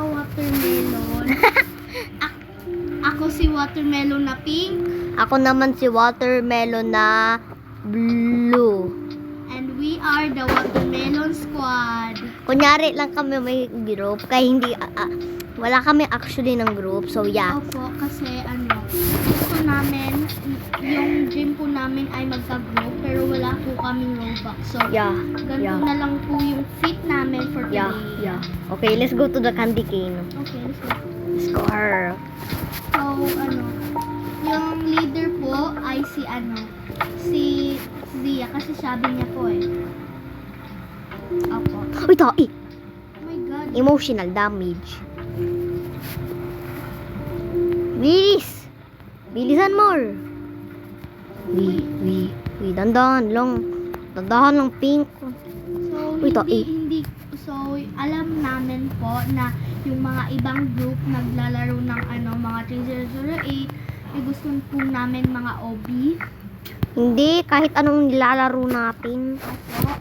watermelon. Ako si watermelon na pink. Ako naman si watermelon na blue. And we are the watermelon squad. Kunyari lang kami may group, kaya hindi, wala kami actually ng group, so yeah. Opo, kasi gusto namin, yung gym po namin ay magka-group, pero wala po kaming Robux. So, Yeah, ganun na lang po yung fit namin for today. yeah. Okay, let's go to the candy cane. Okay, let's go. Let's go. So, yung leader po ay si Zia, kasi sabi niya po Opo. Uy, tai! Oh my God. Emotional damage. Bilis! Bilisan more! Dandahan lang. Dandahan lang, pink. So, Uy, tai. So, alam namin po na yung mga ibang group naglalaro ng mga 3008. Gusto po namin mga OB. Hindi, kahit anong nilalaro natin. Opo.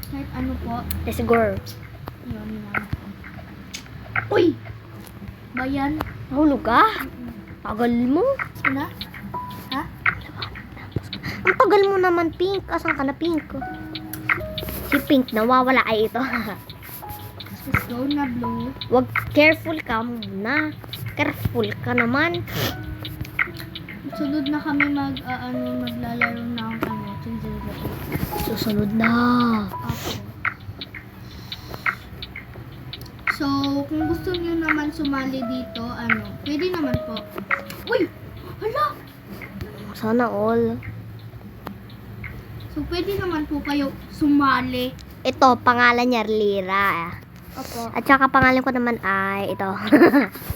Kahit ano po. Let's go. Yun lang. Uy! Bayan. Nahulog ka? Tagal mo. Ano? Ha? Ang tagal mo naman, pink. Asan ka na, pink? Si pink, nawawala ay ito. Let's go na blue. Wag, careful ka muna. Careful ka naman. Sunod na kami maglalaro ng 3008. Susunod na. Opo. So, kung gusto niyo naman sumali dito, pwede naman po. Uy! Hala! Sana all. So, pwede naman po kayo sumali. Ito, pangalan niya Lira. Opo. At saka pangalan ko naman ay ito.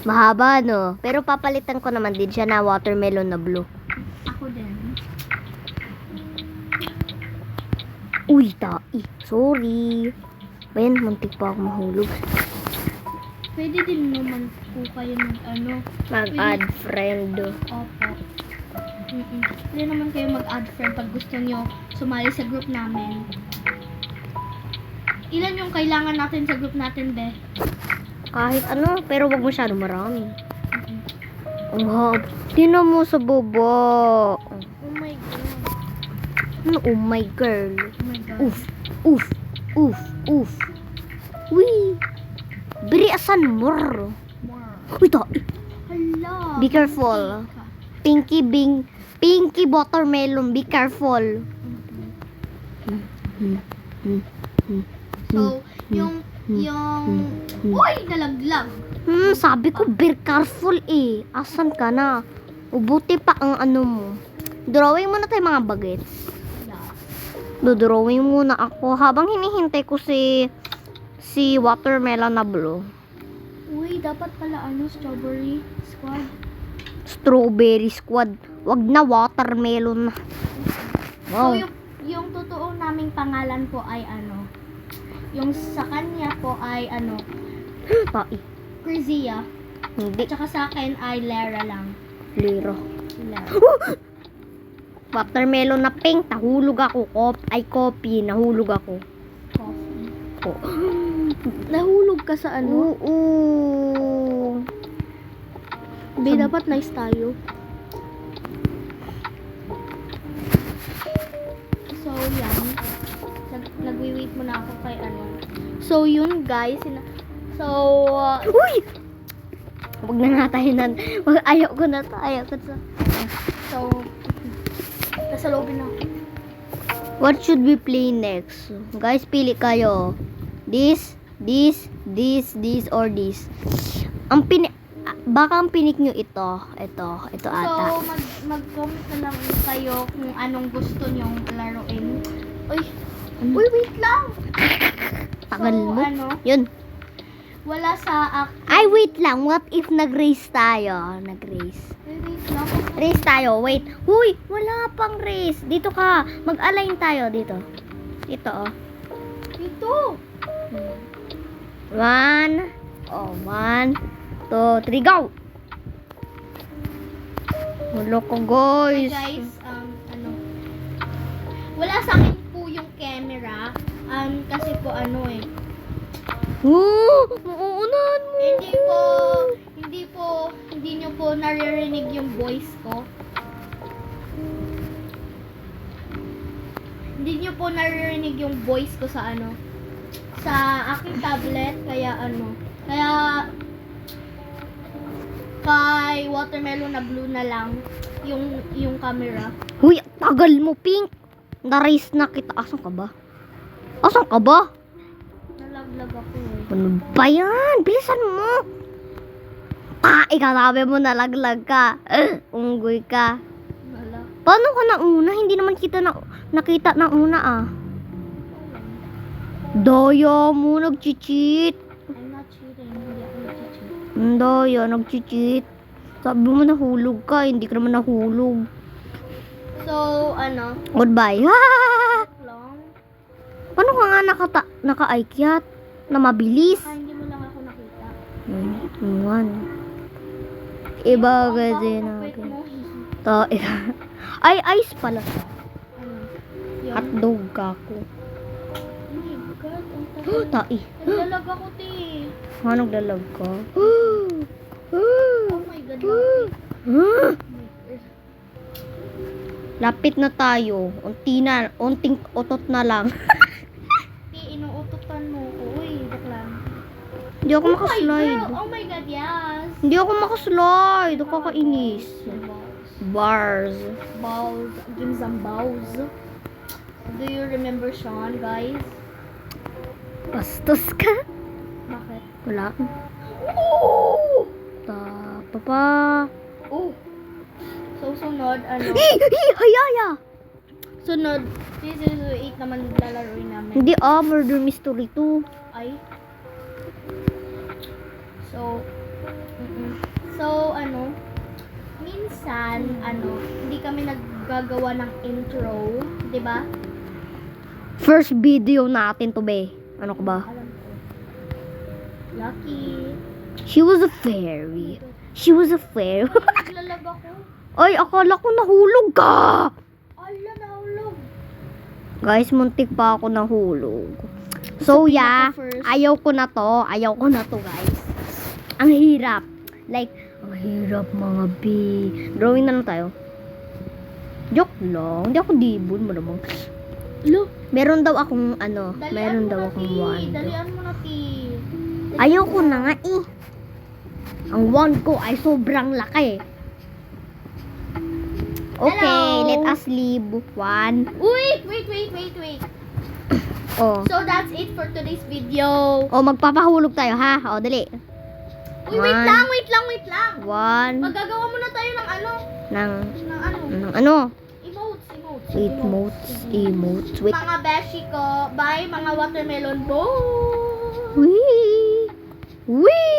Mahaba, no? Pero papalitan ko naman din siya na watermelon na blue. Ako din. Uy, tai. Sorry. Bayan, muntik pa ako mahulog. Pwede din naman po kayo Mag-add friend. Opo. Pwede naman kayo mag-add friend pag gusto nyo sumali sa group namin. Ilan yung kailangan natin sa group natin, be? Kahit ano, pero wag masyado marami. Ang haba. Tingnan mo sa baba. Oh my God. Ano, oh my girl. Oh my God. Oof, oof, oof, oof. Wee. Biri asan more. Wow. Uy, tai. Hala. Be careful. Pinky watermelon, be careful. So, yung uy, nalaglag. Sabi ko, be careful eh. Asan ka na? Ubuti pa ang ano mo. Drawing muna tayo mga bagets. Drawing muna ako habang hinihintay ko si watermelon na blue. Uy, dapat pala strawberry squad. Strawberry squad. Wag na watermelon. Wow. So, yung totoo naming pangalan po ay yung sa kanya po ay Tai. Crizia. Hindi. Tsaka sa akin ay Lara lang. Liro. Lara. Watermelon na pink. Nahulog ako. Coffee. Nahulog ako. Coffee. Oh. Nahulog ka sa Oo. Be, dapat nice tayo. So, yan. Nagwi-wait muna ako kay So, yun guys. Uy! Wag na nga tayo na. Ayaw ko na tayo. So, nasa loob na ako. What should we play next? Guys, pili kayo. This, or this. Baka ang pinik nyo ito. Ito ata. So, mag-comment na lang kayo kung anong gusto nyong laruin. Uy, wait lang! Tagal So, mo. Yun. Wala sa Ay, wait lang. What if nag-race tayo? Nag-race. wait lang. Race tayo. Wait. Huy, wala pang race. Dito ka. Mag-align tayo dito. Dito, oh. Ito. 1, 2, 3, go! Wala ko, Hi guys. guys, wala sa akin po yung camera. Kasi po Mauunahan mo. Hindi nyo po naririnig yung voice ko. Hindi nyo po naririnig yung voice ko sa aking tablet, kaya kay Watermelon na blue na lang yung camera. Huy, tagal mo, Pink. Na-raise na kita. Asan ka ba? Nalaglag ako eh. Ano ba yan? Bilisan mo. Ikatabi mo nalaglag ka. Unggoy ka. Wala. Paano ka nauna? Hindi naman kita nakita na una ah. Daya mo, nag-cheat. I'm not cheating. Hindi ako nag-cheat. Daya, nag-cheat. Sabi mo nahulog ka, hindi ka naman nahulog. So, Goodbye. long. Paano ka nga naka-aikyat? Na mabilis? Hindi mo lang ako nakita. Iwan. Iba kasi Wait natin. mo. Ay, ice pala. Yung, Hotdog ka ko. oh my God, ang tagal. Tai. Naglalag ako, te. Nagdalag ka? Oh my God, lapit. Lapit na tayo. Unting otot na lang. Te, inuutotan mo ko. Uy, bakla. Hindi ako Oh my makaslide. God, oh my God, yes. Hindi ako makaslide. Ako kakainis. Balls. Bars. Balls. Give me some balls. Do you remember Sean, guys? Bastos ka? Bakit? Wala. Oh! Papa. Oh! So, sunod, Hayaya. sunod, season 8 naman lalaroin namin. Hindi Murder Mystery 2. Ay. So, minsan, hindi kami naggagawa ng intro, di ba? First video natin to be. Ano ka ba? Alam ko. Lucky. She was a fairy. She was a fairy. Naglalag ako. Ay, akala ko nahulog ka. Ala, nahulog. Guys, muntik pa ako nahulog. So, yeah. Pinaka-first. Ayaw ko na to, guys. Ang hirap. Like, ang hirap mga B. Drawing na lang tayo. Joke lang. Hindi ako dibon mo namang. Lo, meron daw akong meron daw akong wand. Dalian mo na, Ti. Ayaw ko na nga eh. Ang wand ko ay sobrang laki. Okay, Hello. let us leave one. Wait. Oh. So, that's it for today's video. Oh, magpapahulog tayo ha. Oh, dali. Uy, wait One. lang. One. Magagawa muna tayo ng Ng ano? Emotes. Wait. Mga beshi ko, bye mga watermelon boy. Wee! Wee!